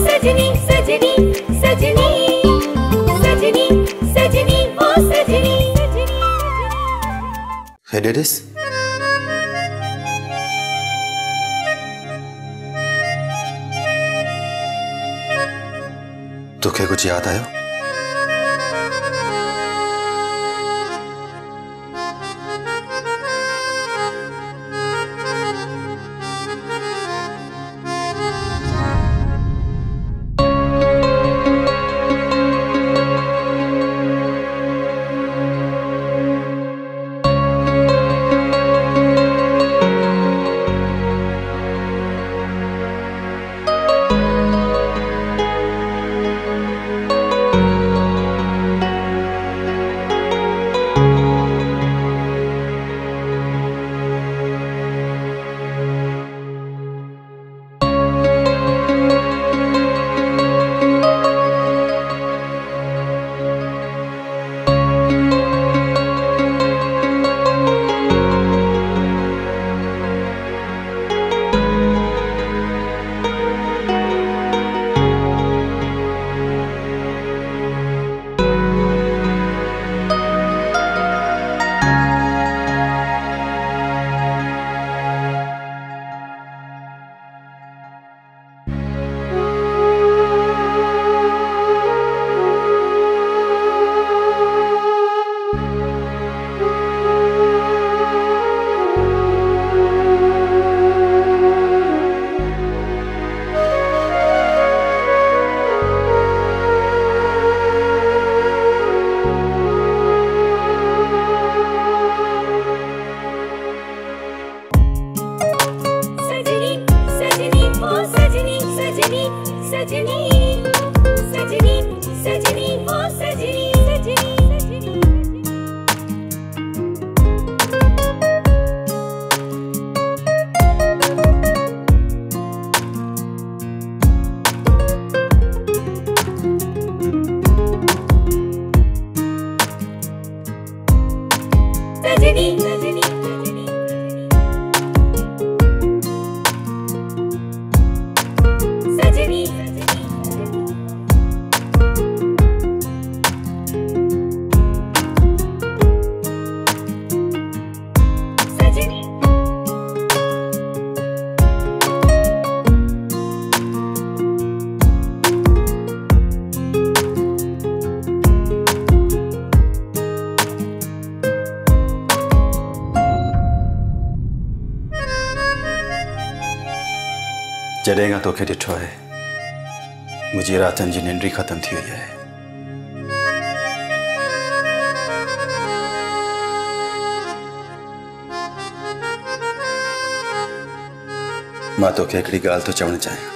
सजनी सजनी सजनी सजनी सजनी ओ सजनी सजनी। Hey Dennis, तो क्या कुछ याद आया? जडेगा तो खे ॾिठो आहे मुंहिंजी रातनि जी निंड ख़त्म थी वई आहे। मां तोखे हिकिड़ी ॻाल्हि थो चवणु चाहियां।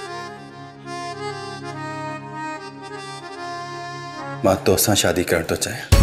मां तोसां शादी करणु थो चाहियां।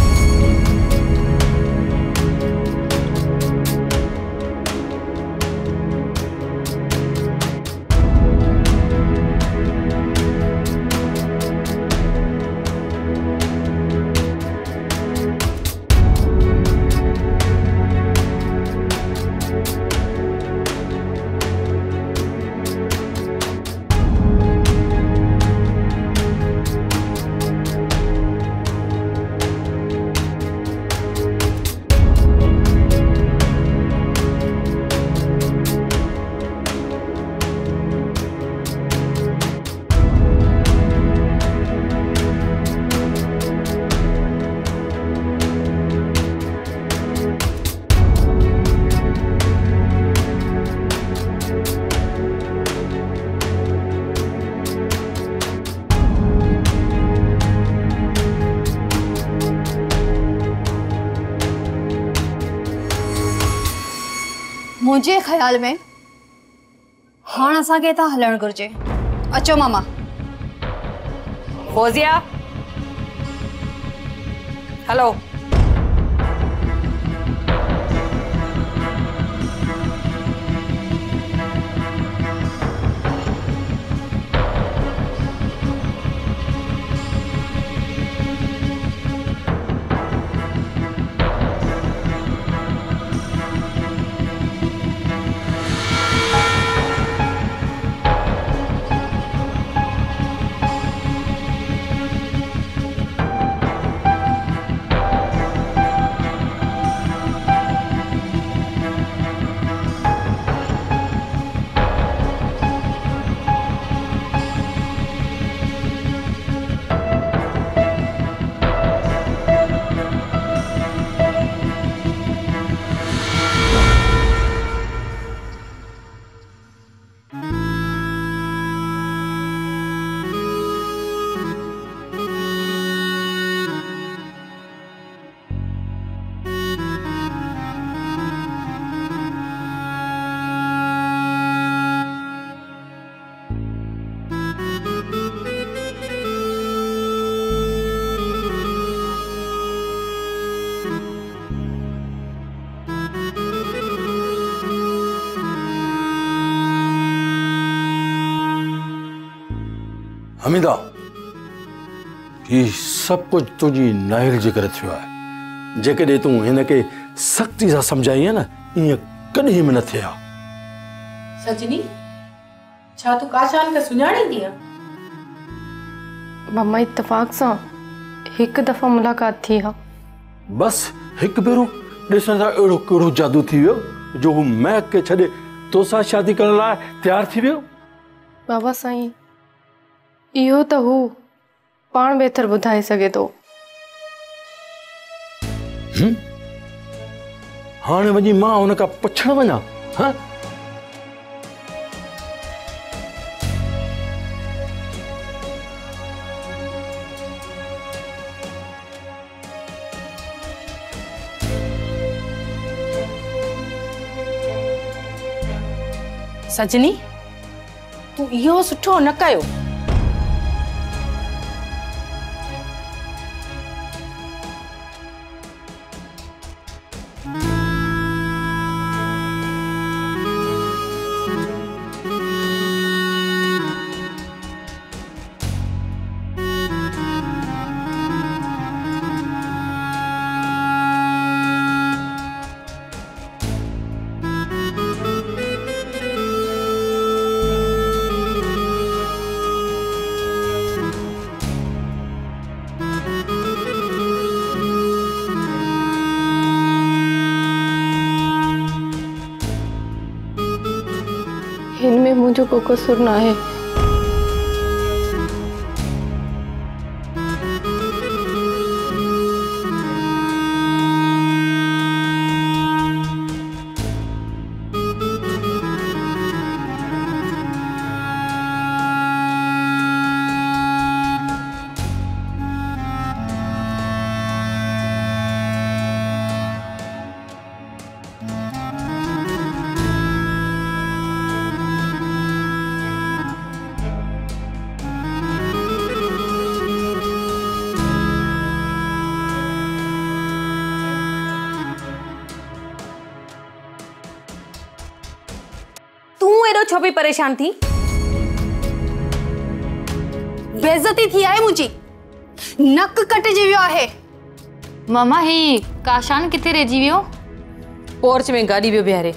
मुझे ख्याल में हाँ असांखे हितां हलण घुर्जे। अचो मामा। फौजिया हेलो। हमीदा ये सब कुछ तुझी नाहिल जे करे थियो आहे। जेकॾहिं तूं हिनखे सख्ती सां सम्झाई आहे न, ईअं कॾहिं बि न थिए हा। सजनी, छा तू काशान खे सुञाणींदी आहे? मम्मा इत्तेफाक सां हिकु दफ़ा मुलाक़ात थी हा। बस हिकु भेरो ॾिसण सां अहिड़ो कहिड़ो जादू थी वियो जो हू महक खे छॾे तोसां शादी करण लाइ तयारु थी वियो? बाबा साईं, इहो त हू पाण बहितर ॿुधाए सघे थो। हाणे वञी मां हुन खां पुछण वञा? हाँ? सजनी, तू इहो सुठो न कयो। इनमें मुझे को कसूर ना है। छो भी परेशान थी? बेइज्जती थी आहे मुझी, नक कटजी वियो आहे। मामा ही काशान किथे रहिजी वियो? पोर्च में गाड़ी पियो बीहारे।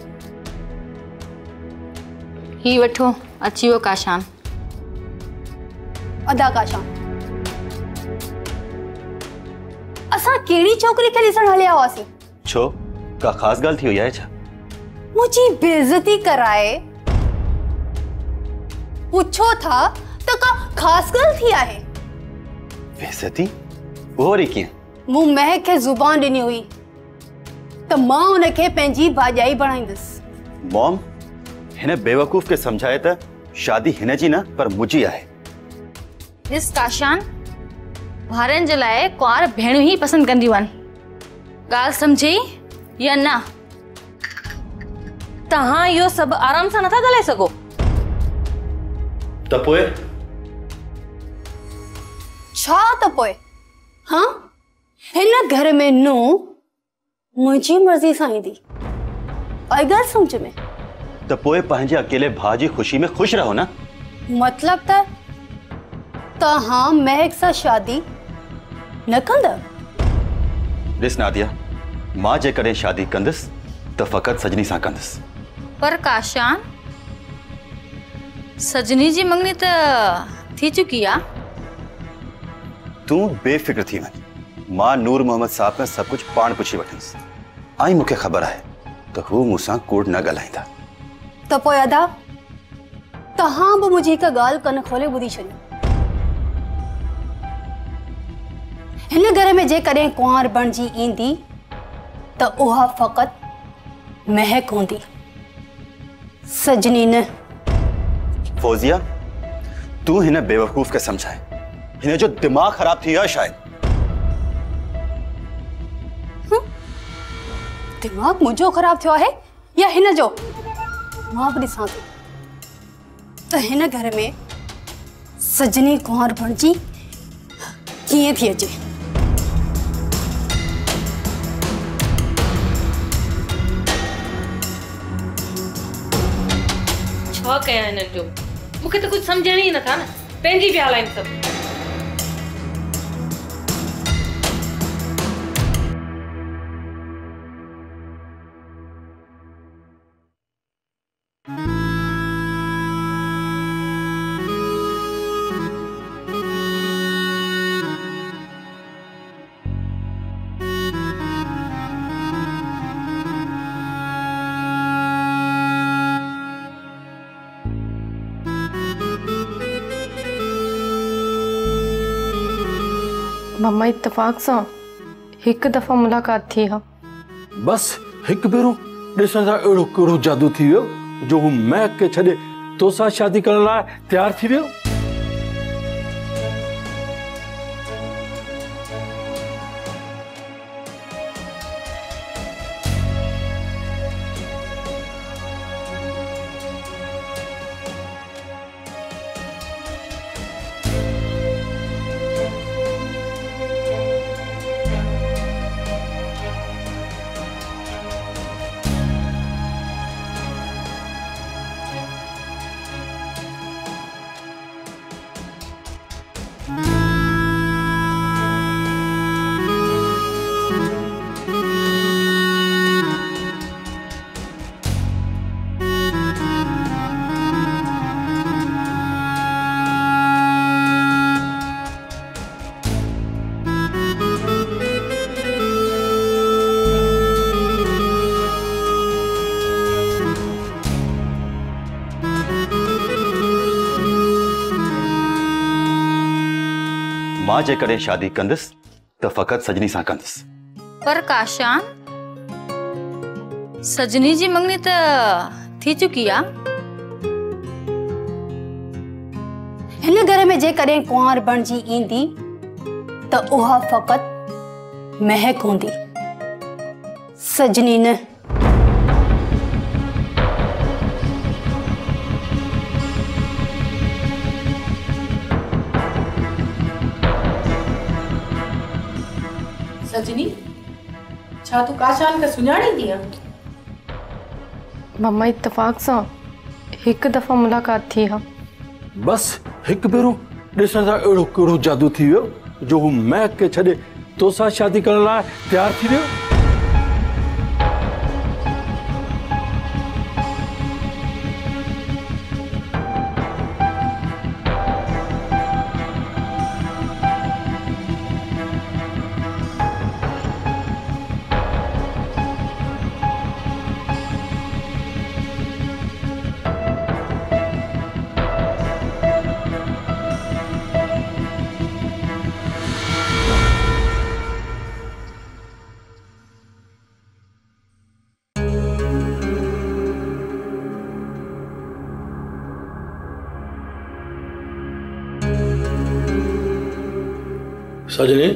ही वठो अची वियो काशान। अदा काशान, असां कहिड़ी छोकरी खे ॾिसण हलिया हुआसीं? छो का ख़ास ॻाल्हि थी हुई आहे छा? मुझी बेइज्जती कराए पूछो था तो का खास ॻाल्हि थी आहे? बेइज्जती? वो वरी कीअं? मूं महक खे ज़ुबान ॾिनी हुई त मां उनखे पंहिंजी भाॼाई बणाईंदसि। मॉम, हिन बेवकूफ़ खे समझाए त शादी हिन जी न पर मुंहिंजी आहे। ॾिस काशान, भारनि जे लाइ कुंवार भेणियूं ही पसंदि कंदियूं आहिनि। ॻाल्हि सम्झी या न? तव्हां इहो सभु आराम सां नथा ॻाल्हाए सघो? त पोइ छा त पोइ? हाँ, हिन घर में नू मुंहिंजी मर्ज़ी सां ईंदी। आई ॻाल्हि सम्झ में? त पोइ पंहिंजे अकेले भाउ जी ख़ुशी में ख़ुशि रहो न। मतलब त तव्हां महक सां शादी न कंदा? ॾिस नादिया, मां जेकॾहिं शादी कंदुसि त फ़क़ति सजनी सां कंदुसि। पर काशान, सजनी जी मंगनी त थी चुकी आहे। तूं बेफ़िक्र थी वञ, मां नूर मोहम्मद साहब खां सभु कुझु पाण पुछी वठंदुसि। ऐं मूंखे ख़बर आहे त हू मूंसां कूड़ न ॻाल्हाईंदा। त पोइ अदा, तव्हां बि मुंहिंजी हिकु ॻाल्हि कन खोले ॿुधी छॾियो। हिन घर में जेकॾहिं कुंवार बणिजी ईंदी त उहा फ़क़ति महक हूंदी, सजनी न। फौजिया, तूं हिन बेवकूफ़ खे समझाए, हिन जो दिमाग़ ख़राब थी वियो आहे शायद। दिमाग़ मुंहिंजो ख़राब थियो आहे या हिन जो? मां बि ॾिसां थी त हिन घर में सजनी कुंवार बणिजी कीअं थी अचे। छा कयां हिननि जो? मूंखे त कुझु सम्झण ई नथा न। पंहिंजी पिया हलाइनि सभु। मम्मा इत्तेफाक सां हिकु दफ़ा मुलाक़ात थी हा। बस हिकु भेरो ॾिसण सां अहिड़ो कहिड़ो जादू थी वियो जो हू महक खे छॾे तोसां शादी करण लाइ तयारु थी वियो? मां जेकॾहिं शादी कंदसि त फ़क़ति सजनी सां कंदसि। पर काशान, सजनी जी मंगनी त थी चुकी आहे। हिन घर में जेकॾहिं कुंवार बणिजी ईंदी त उहा फ़क़ति महक हूंदी, सजनी न। सजनी, छा तूं काशान खे सुञाणींदी आहे? मम्मा इत्तेफाक सां हिकु दफ़ा मुलाक़ात थी हा। बस हिकु भेरो ॾिसण सां अहिड़ो कहिड़ो जादू थी वियो जो हू महक खे छॾे तोसां शादी करण लाइ तयारु थी वियो? सजनी।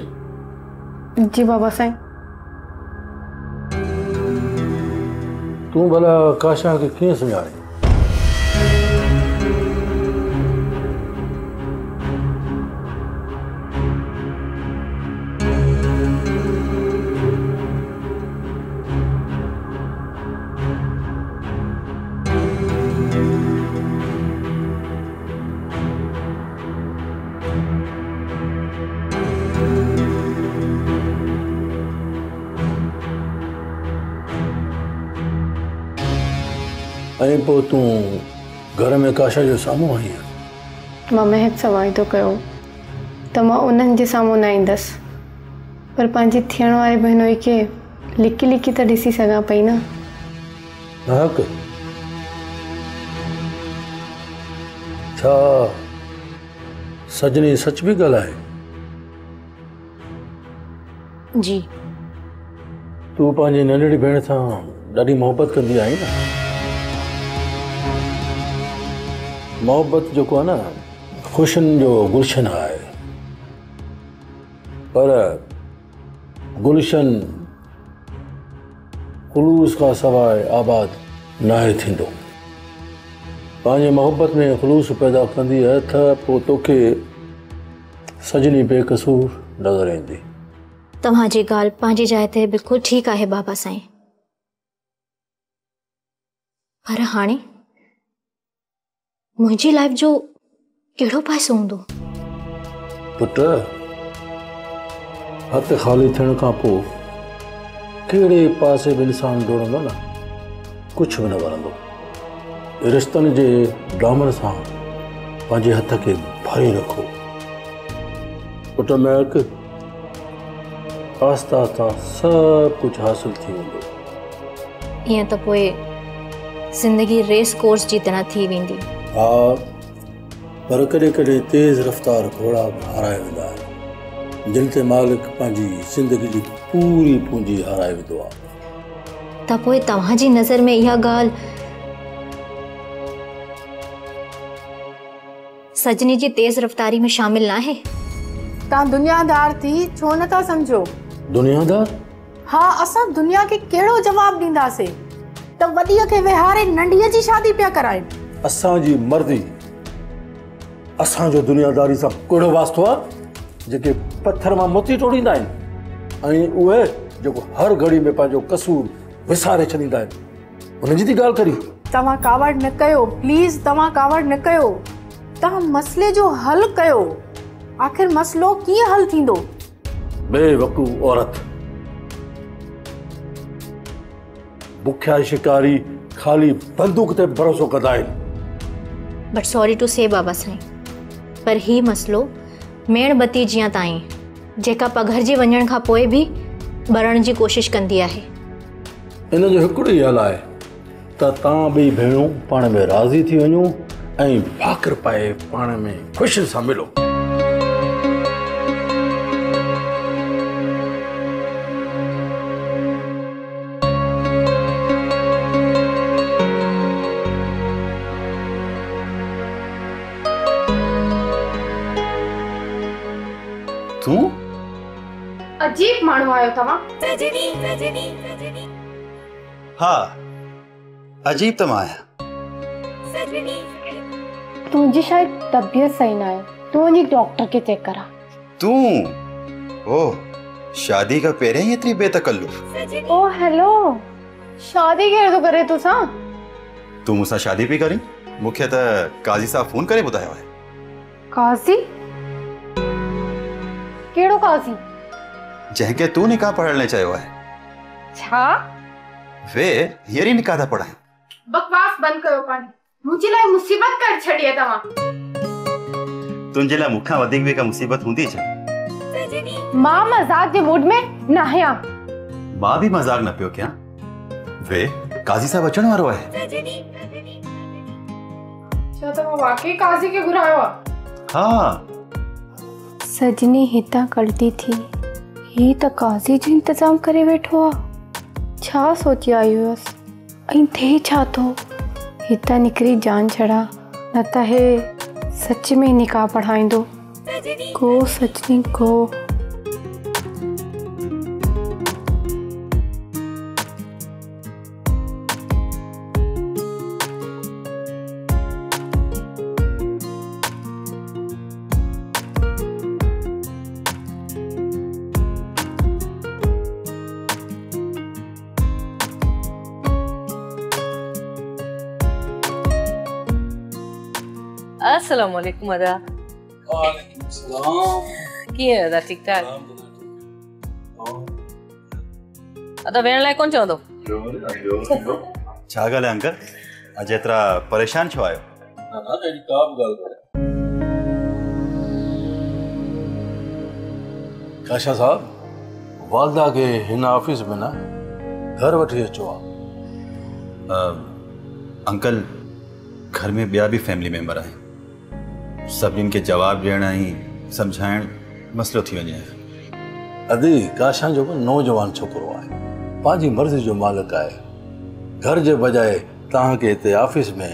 जी बाबा साईं। तूं भला काशा खे कीअं सुञाणे? ऐं पोइ तूं घर में काशा जो साम्हूं आई आहे? मां महक सां वाइदो कयो त मां उन्हनि जे साम्हूं न ईंदसि, पर पंहिंजी थियण वारी भेनोई खे लिकी लिकी त ॾिसी सघां पई न। महक, छा सजनी सच बि ॻाल्हाए? जी। तूं पंहिंजी नंढड़ी भेण सां ॾाढी मोहबत कंदी आहीं न? मोहबत जेको आहे न ख़ुशियुनि जो गुलशन आहे, पर गुलशन ख़ुलूस खां सवाइ आबाद नाहे थींदो। पंहिंजे मोहबत में ख़ुलूस पैदा कंदी आहे त पोइ तोखे सजनी बेकसूर नज़र ईंदी। तव्हांजी ॻाल्हि पंहिंजी जाइ ते बिल्कुलु ठीकु आहे बाबा साईं, पर हाणे मुंहिंजी लाइफ जो कहिड़ो पैसो हूंदो? पुट, हथ ख़ाली थियण खां पोइ कहिड़े पासे बि इंसानु डोड़ंदो न, कुझु बि न वणंदो। रिश्तनि जे दामन सां पंहिंजे हथ खे भरे रखो। पुट महक, आस्ता आस्ता सभु कुझु हासिल थी वेंदो। ईअं त पोइ ज़िंदगी रेस कोर्स जी तरह थी वेंदी। हा, पर कॾहिं कॾहिं तेज़ रफ़्तार घोड़ा बि हाराए वेंदा आहिनि, जिन ते मालिक पंहिंजी ज़िंदगी जी पूरी पूंजी हाराए वेंदो आहे। त पोइ तव्हांजी नज़र में इहा ॻाल्हि सजनी जी तेज़ रफ़्तारी में शामिल न आहे? तव्हां दुनियादार थी छो नथा सम्झो? दुनियादार? हा, असां दुनिया खे कहिड़ो जवाब ॾींदासीं त वॾीअ खे विहारे नंढीअ जी शादी पिया कराइनि। असांजी मर्दी असांजो दुनियादारी सां कहिड़ो वास्तो आहे? जेके पत्थर मां मोती टोड़ींदा आहिनि ऐं उहे जेको हर घड़ी में पंहिंजो कसूर विसारे छॾींदा आहिनि, उनजी थी ॻाल्हि करी। तव्हां कावड़ न कयो, प्लीज़ तव्हां कावड़ न कयो। तव्हां मसइले जो हल कयो। आख़िर मसइलो कीअं हल थींदो? बेवकूफ़ औरत, बुखिया शिकारी खाली बंदूक ते भरोसो कंदा आहिनि। बट सॉरी टू से बाबा साईं, पर ही मसलो मेणबती जियां ताईं जेका पघरजी वञण खां पोइ बि ॿरण जी कोशिश कंदी आहे। इन जो हिकिड़ो ई हल आहे त तव्हां ॿई भेणूं पाण में राज़ी थी वञो ऐं भाकर पाए पाण में ख़ुशी सां मिलो। तू अजीब माण्हू आयो तव्हां। सजनी सजनी सजनी हाँ, अजीब तो मां आहियां। सजनी तुंहिंजी शायद तबीयत सही न आहे, तूं वञी डॉक्टर खे चेक करा। तू ओह, शादी का पहिरियों ही एतिरी बेतकल्लुफ़। ओ हेलो, शादी केरु थो करे तोसां? तू मूंसां शादी पई करी? मूंखे त काज़ी साहब फोन करे ॿुधायो आहे। काज़ी? केड़ो काज़ी? जंहिंखे तू निकाह पढ़ण लाइ चयो आहे। छा? वे हींअर ई निकाह था पढ़ाइनि। बकवास बंद कयो पाणी। मुंहिंजे लाइ मुसीबत कर छॾी आहे तव्हां। तुंहिंजे लाइ मूंखां वधीक बि का मुसीबत हूंदी छा? मां मज़ाक जे मूड में न आहियां। मां बि मज़ाक न पियो कयां। वे काज़ी साहब अचण वारो आहे। छा तव्हां वाकई काज़ी खे घुरायो आहे? हाँ। सजनी हितां कढदी थी, ही त काज़ी जो इंतजाम करे वेठो आहे। छा सोची आई हुयसि ऐं थिए छा थो? हितां निकिरी जान छड़ा, न त हे सच में निकाह पढ़ाईंदो। को सजनी को। अस्सलाम वालेकुम अदा। वालेकुम सलाम। कीअं अदा? ठीक ठाक? अदा वेण लाइ कोन चवंदो? छा ॻाल्हि आहे अंकल? अॼु एतिरा परेशान छो आहियो? ना ना, अहिड़ी का बि ॻाल्हि कोन्हे। काशा साहब, वालदा खे हिन ऑफिस में न घर वठी अचो आहे। अंकल, घर में ॿिया बि फैमिली मेंबर आहिनि। सभिनीनि खे जवाब ॾियण ऐं सम्झाइण मसइलो थी वञे। अदी काशा जो नौजवान छोकिरो आहे, पंहिंजी मर्ज़ी जो मालिक आहे। घर जे बजाए तव्हांखे हिते ऑफिस में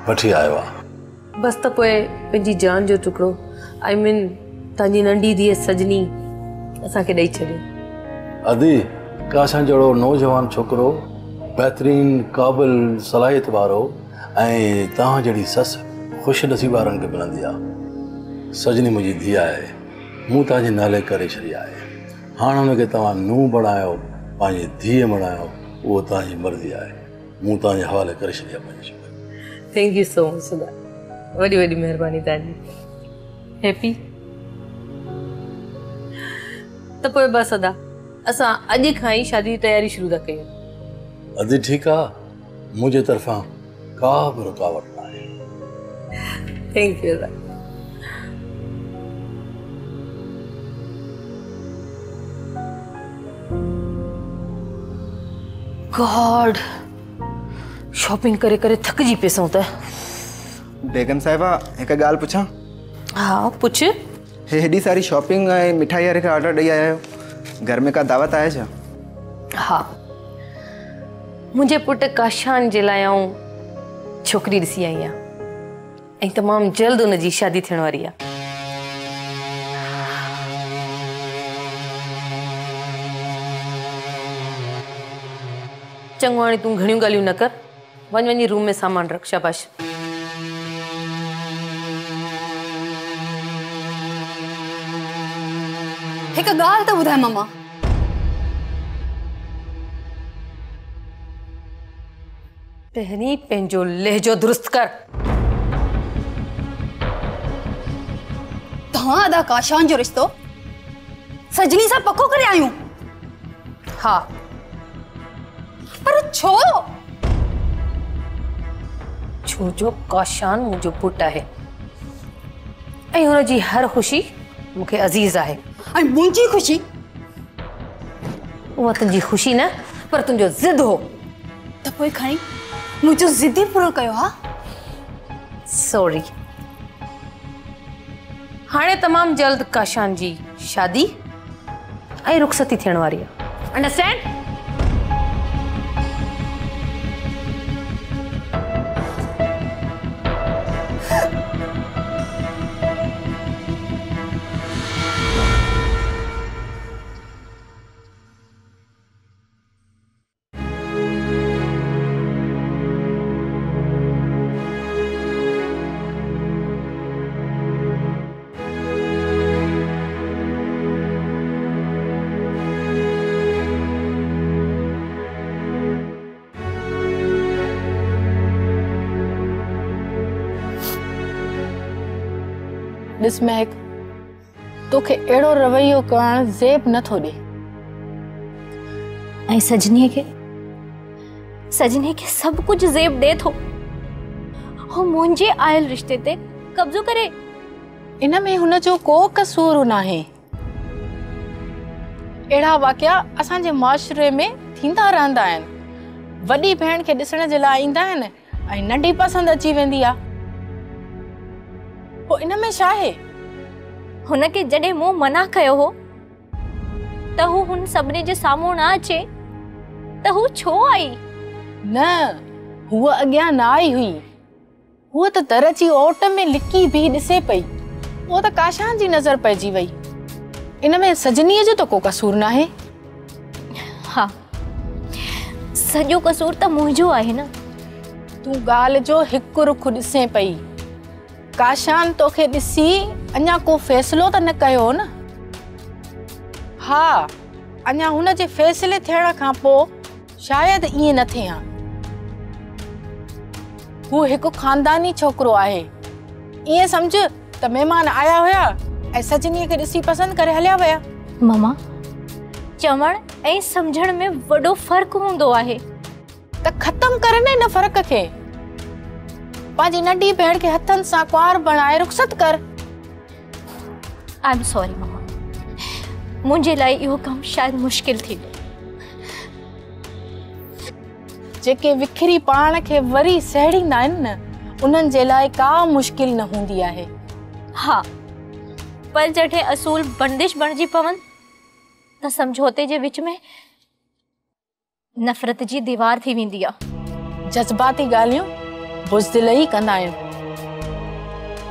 वठी आयो आहे। बस त पोइ पंहिंजी जान जो टुकड़ो, आई मीन तव्हांजी नंढी धीअ सजनी असांखे ॾेई छॾियो। अदी काशा जहिड़ो नौजवान छोकिरो, बहितरीन क़ाबिल सलाहियत वारो ऐं तव्हां जहिड़ी ससु ख़ुशि नसीब वारनि खे मिलंदी आहे। सजनी मुंहिंजी धीउ आहे, मूं तव्हांजे नाले करे छॾी आहे। हाणे हुनखे तव्हां नूंहुं बणायो, पंहिंजी धीउ बणायो, उहो तव्हांजी मर्ज़ी आहे। मूं तव्हांजे हवाले करे छॾी आहे पंहिंजी। थैंक यू सो मच अदा। वॾी वॾी महिरबानी तव्हांजी। हैप्पी त पोइ बसि अदा असां अॼु खां ई शादी जी तयारी शुरू था कयूं। अदी ठीक है, मुझे तरफा का भी रुकावट ना है। थैंक यू अदा। गॉड शॉपिंग करे करे थक जी पेसूं त। बेगम साहिबा एक गाल पुछां? हाँ पुछ। हेडी सारी शॉपिंग ऐं मिठाई वारे खे ऑर्डर ॾेई आया आहियो, घर में का दावत आहे छा? हाँ मुझे पुट काशान जे लाइ आऊं छोकरी ॾिसी आई आहियां ऐं तमामु जल्द उनजी शादी थियण वारी आहे। चङो हाणे तूं घणियूं ॻाल्हियूं न कर, वञ वञी रूम में सामान रख। शाबाश। हिकु ॻाल्हि त ॿुधाए मम्मा, पहिरीं पंहिंजो लहजो दुरुस्त कर। तव्हां अदा काशान जो रिश्तो सजनी सां पको करे आयूं? हाँ पर छो? छो जो काशान मुंहिंजो पुट आहे ऐं हुनजी हर ख़ुशी मूंखे अज़ीज़ आहे। ऐं मुंहिंजी ख़ुशी? उहा तुंहिंजी ख़ुशी न पर तुंहिंजो ज़िद हो। त पोइ खणी मुंहिंजो ज़िद ई पूरो कयो हा? सॉरी। हाणे तमामु जल्द काशान जी शादी ऐं रुखसती थियण वारी आहे। अंडरस्टैंड? ॾिस महक, तोखे अहिड़ो रवैयो करणु ज़ेब नथो ॾे। ऐं सजनीअ खे सभु कुझु ज़ेब ॾे थो। हू मुंहिंजे आयल रिश्ते ते कब्ज़ो करे। इन में हुनजो को कसूर नाहे। अहिड़ा वाक़िया असांजे मुआशरे में थींदा रहंदा आहिनि। वॾी भेण खे ॾिसण जे लाइ ईंदा आहिनि ऐं नंढी पसंदि अची वेंदी आहे। पोइ इन में छा आहे? हुनखे जॾहिं मूं मना कयो हो त हू हुन सभिनी जे साम्हूं न अचे त हू छो आई? न, हूअ अॻियां न आई हुई। हूअ त दर जी ओट में लिकी भी ॾिसे पई। उहो त काशान जी नज़र पइजी वई। इन में सजनीअ जो त को कसूर नाहे। हाँ सॼो कसूर त मुंहिंजो आहे न। तूं ॻाल्हि जो हिकु रुख ॾिसे पई। काशान तोखे ॾिसी अञा को फ़ैसिलो त न कयो न? हाँ अञा हुनजे फ़ैसिले थियण खां पोइ शायदि ईअं न थिए हा। हू हिकु खानदानी छोकिरो आहे। ईअं सम्झ त महिमान आया हुया ऐं सजनीअ खे ॾिसी पसंदि करे हलिया विया। ममा चवण ऐं सम्झण में वॾो फ़र्क़ु हूंदो आहे। त ख़तम कर न इन फ़र्क़ खे। पंहिंजी नंढी भेण खे हथनि सां कुंवार बणाए रुख़सत कर। आई एम सॉरी ममा, मुंहिंजे लाइ इहो कमु शायदि मुश्किल थींदो। जेके विखरी पाण खे वरी सहेड़ींदा आहिनि न, उन्हनि जे लाइ का मुश्किल न हूंदी आहे। हाँ पर जॾहिं असूल बंदिश बणिजी पवनि त समझौते जे विच में नफ़रत जी दीवार थी वेंदी आहे। जज़्बाती ॻाल्हियूं बुज़दिली कंदा आहिनि।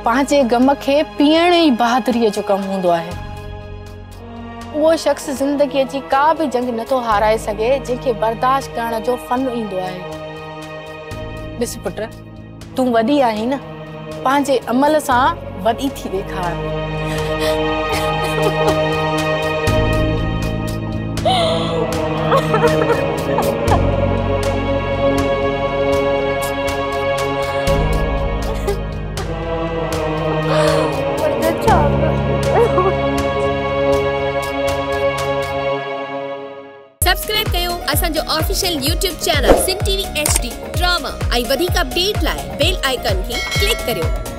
पंहिंजे गम खे पीअण ई बहादुरीअ जो कमु हूंदो आहे। उहो शख़्स ज़िंदगीअ जी का बि जंग नथो हाराए सघे जंहिंखे बर्दाश्त करण जो फन ईंदो आहे। ॾिस पुट, तूं वॾी आहीं न, पंहिंजे अमल सां वॾी थी ॾेखार। सब्सक्राइब कयो असांजो ऑफिशियल YouTube चैनल सिन टीवी HD ड्रामा ऐं वधीक अपडेट लाइ बेल आइकन खे क्लिक करियो।